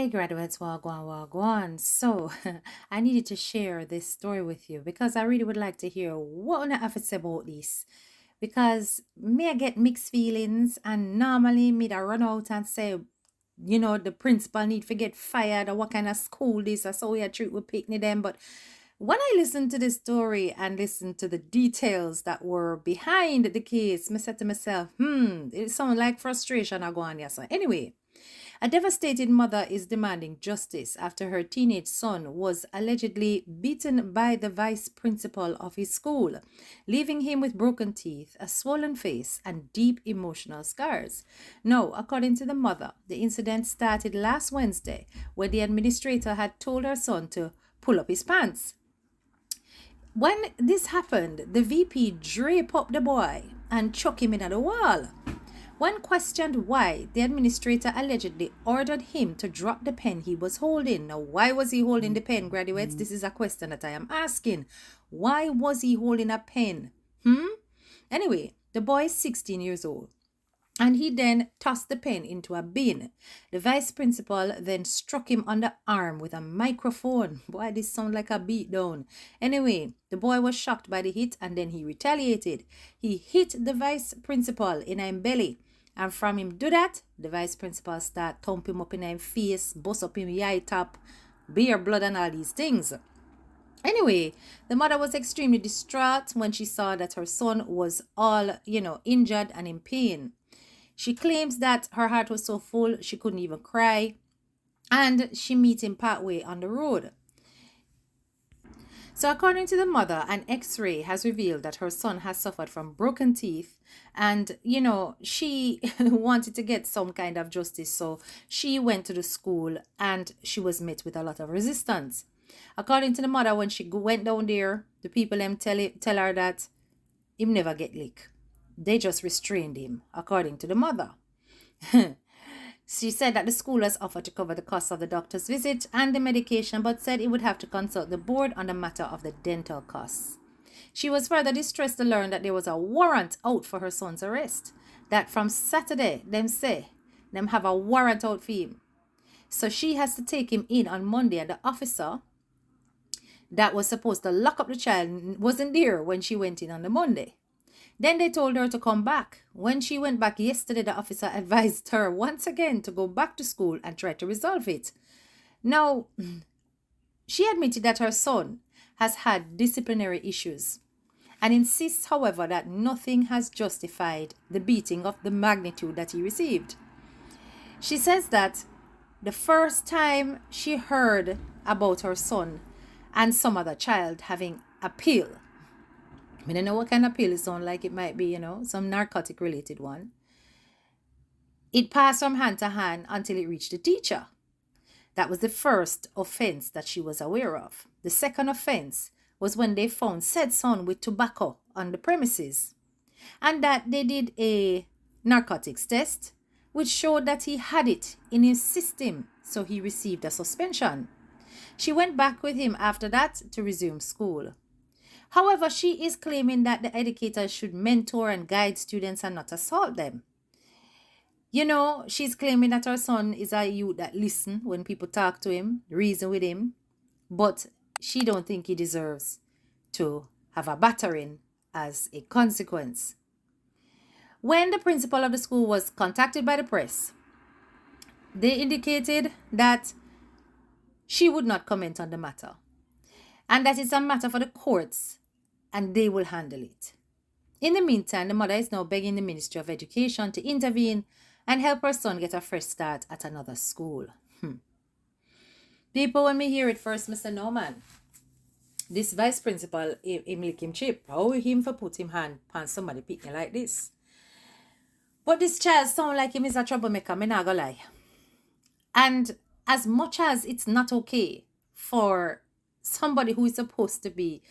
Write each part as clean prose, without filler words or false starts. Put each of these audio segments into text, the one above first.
Hey graduates, wagwan wagwan. So I needed to share this story with you because I really would like to hear what I have to say about this. Because me I get mixed feelings and normally me I run out and say, the principal need to get fired or what kind of school this or so we a treat with picnic them. But when I listened to this story and listened to the details that were behind the case, I said to myself, it sounds like frustration I go on here. So anyway. A devastated mother is demanding justice after her teenage son was allegedly beaten by the vice principal of his school, leaving him with broken teeth, a swollen face, and deep emotional scars. Now, according to the mother, the incident started last Wednesday when the administrator had told her son to pull up his pants. When this happened, the VP draped up the boy and chuck him in at the wall. When questioned why, the administrator allegedly ordered him to drop the pen he was holding. Now, why was he holding the pen, graduates? This is a question that I am asking. Why was he holding a pen? Anyway, the boy is 16 years old. And he then tossed the pen into a bin. The vice principal then struck him on the arm with a microphone. Boy, this sounds like a beatdown. Anyway, the boy was shocked by the hit and then he retaliated. He hit the vice principal in his belly. And from him do that, the vice principal start thump him up in his face, bust up him eye top, beer blood and all these things. Anyway, the mother was extremely distraught when she saw that her son was all, injured and in pain. She claims that her heart was so full she couldn't even cry, and she meets him partway on the road. So, according to the mother, an x ray has revealed that her son has suffered from broken teeth, and she wanted to get some kind of justice. So, she went to the school and she was met with a lot of resistance. According to the mother, when she went down there, the people tell her that him never get lick. They just restrained him, according to the mother. She said that the school has offered to cover the cost of the doctor's visit and the medication, but said it would have to consult the board on the matter of the dental costs. She was further distressed to learn that there was a warrant out for her son's arrest. That from Saturday, them have a warrant out for him. So she has to take him in on Monday, and the officer that was supposed to lock up the child wasn't there when she went in on the Monday. Then they told her to come back. When she went back yesterday, the officer advised her once again to go back to school and try to resolve it. Now, she admitted that her son has had disciplinary issues and insists, however, that nothing has justified the beating of the magnitude that he received. She says that the first time she heard about her son and some other child having a pill, I don't know what kind of pill it sounds like. It might be, some narcotic related one. It passed from hand to hand until it reached the teacher. That was the first offense that she was aware of. The second offense was when they found said son with tobacco on the premises, and that they did a narcotics test, which showed that he had it in his system, so he received a suspension. She went back with him after that to resume school. However, she is claiming that the educators should mentor and guide students and not assault them. She's claiming that her son is a youth that listens when people talk to him, reason with him, but she don't think he deserves to have a battering as a consequence. When the principal of the school was contacted by the press, they indicated that she would not comment on the matter, and that it's a matter for the courts and they will handle it. In the meantime, the mother is now begging the Ministry of Education to intervene and help her son get a fresh start at another school. People, when me hear it first, Mr. No man, this vice principal, him lick him chip. How him for put him hand on somebody picking like this? But this child sound like him is a troublemaker, me not gonna lie. And as much as it's not okay for somebody who is supposed to be,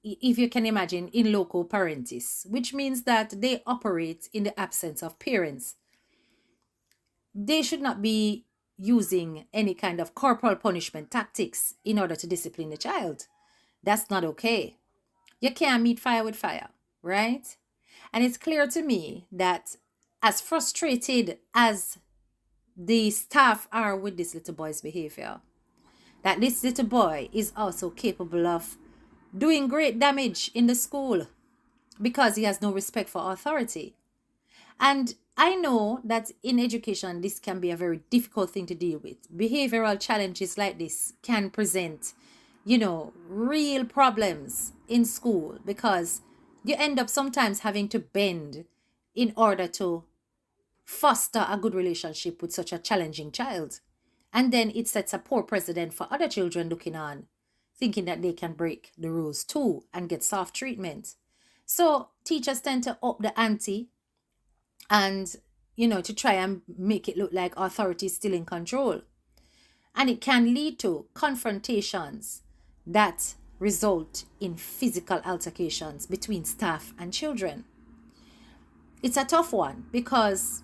if you can imagine, in loco parentis, which means that they operate in the absence of parents, they should not be using any kind of corporal punishment tactics in order to discipline the child. That's not okay. You can't meet fire with fire, right? And it's clear to me that as frustrated as the staff are with this little boy's behavior. That this little boy is also capable of doing great damage in the school because he has no respect for authority. And I know that in education, this can be a very difficult thing to deal with. Behavioral challenges like this can present, real problems in school because you end up sometimes having to bend in order to foster a good relationship with such a challenging child. And then it sets a poor precedent for other children looking on, thinking that they can break the rules too and get soft treatment. So teachers tend to up the ante and, to try and make it look like authority is still in control. And it can lead to confrontations that result in physical altercations between staff and children. It's a tough one because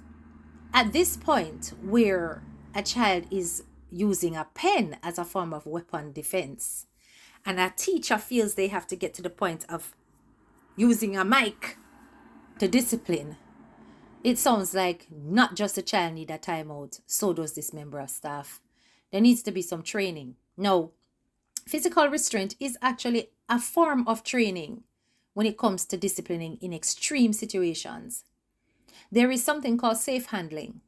at this point where a child is using a pen as a form of weapon defense, and a teacher feels they have to get to the point of using a mic to discipline, it sounds like not just the child need a timeout, so does this member of staff. There needs to be some training. No, physical restraint is actually a form of training when it comes to disciplining in extreme situations. There is something called safe handling.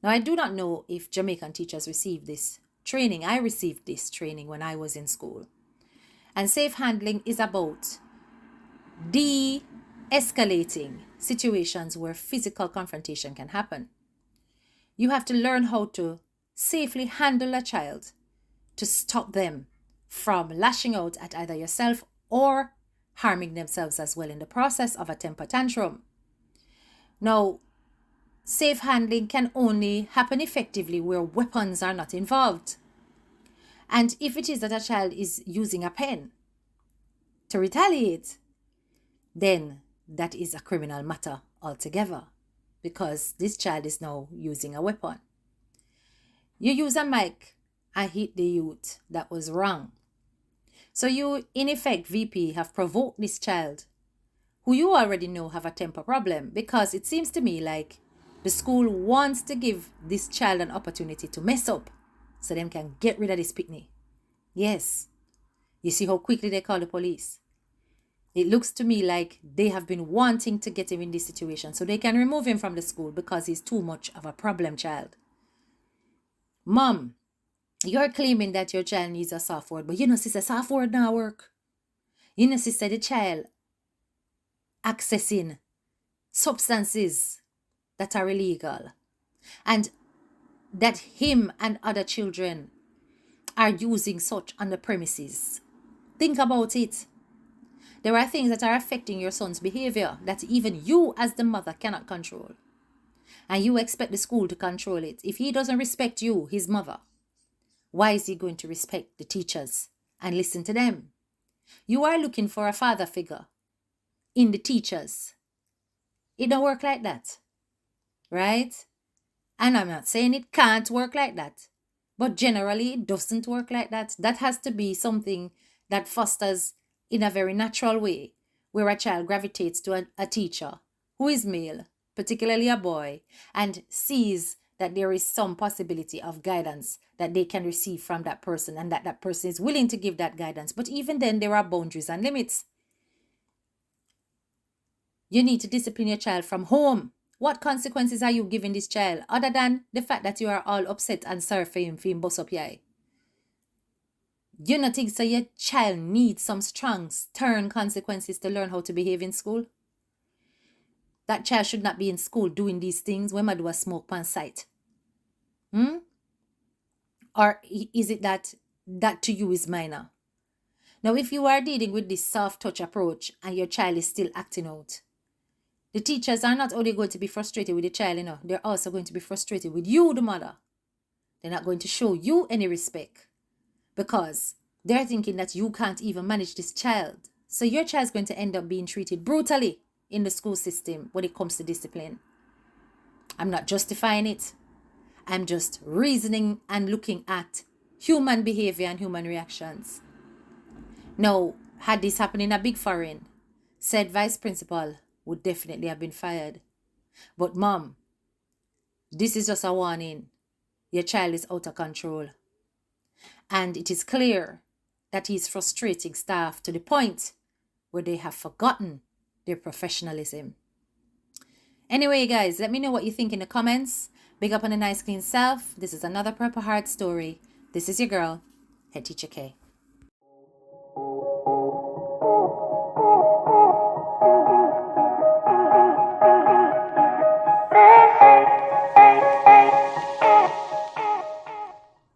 Now, I do not know if Jamaican teachers receive this training. I received this training when I was in school. And safe handling is about de-escalating situations where physical confrontation can happen. You have to learn how to safely handle a child to stop them from lashing out at either yourself or harming themselves as well in the process of a temper tantrum. Now, safe handling can only happen effectively where weapons are not involved. And if it is that a child is using a pen to retaliate, then that is a criminal matter altogether because this child is now using a weapon. You use a mic and hit the youth. That was wrong. So you, in effect, VP, have provoked this child who you already know have a temper problem because it seems to me like the school wants to give this child an opportunity to mess up so them can get rid of this pitney. Yes. You see how quickly they call the police. It looks to me like they have been wanting to get him in this situation so they can remove him from the school because he's too much of a problem child. Mom, you're claiming that your child needs a soft word, but sister, soft word now work. Sister, the child accessing substances that are illegal and that him and other children are using such on the premises. Think about it. There are things that are affecting your son's behavior that even you as the mother cannot control. And you expect the school to control it. If he doesn't respect you, his mother, why is he going to respect the teachers and listen to them? You are looking for a father figure in the teachers. It don't work like that. Right? And I'm not saying it can't work like that. But generally, it doesn't work like that. That has to be something that fosters in a very natural way, where a child gravitates to a teacher who is male, particularly a boy, and sees that there is some possibility of guidance that they can receive from that person and that person is willing to give that guidance. But even then, there are boundaries and limits. You need to discipline your child from home. What consequences are you giving this child other than the fact that you are all upset and sorry for him bust up your eye? You not think so your child needs some strong, stern consequences to learn how to behave in school? That child should not be in school doing these things when I do a smoke pan sight. Or is it that to you is minor? Now, if you are dealing with this soft touch approach and your child is still acting out, the teachers are not only going to be frustrated with the child, they're also going to be frustrated with you, the mother. They're not going to show you any respect because they're thinking that you can't even manage this child. So your child's going to end up being treated brutally in the school system when it comes to discipline. I'm not justifying it. I'm just reasoning and looking at human behavior and human reactions. Now, had this happened in a big foreign, said vice principal would definitely have been fired. But mom, this is just a warning. your child is out of control. And it is clear that he's frustrating staff to the point where they have forgotten their professionalism. Anyway, guys, let me know what you think in the comments. Big up on a nice clean self. This is another Purple Heart story. This is your girl, Head Teacher K.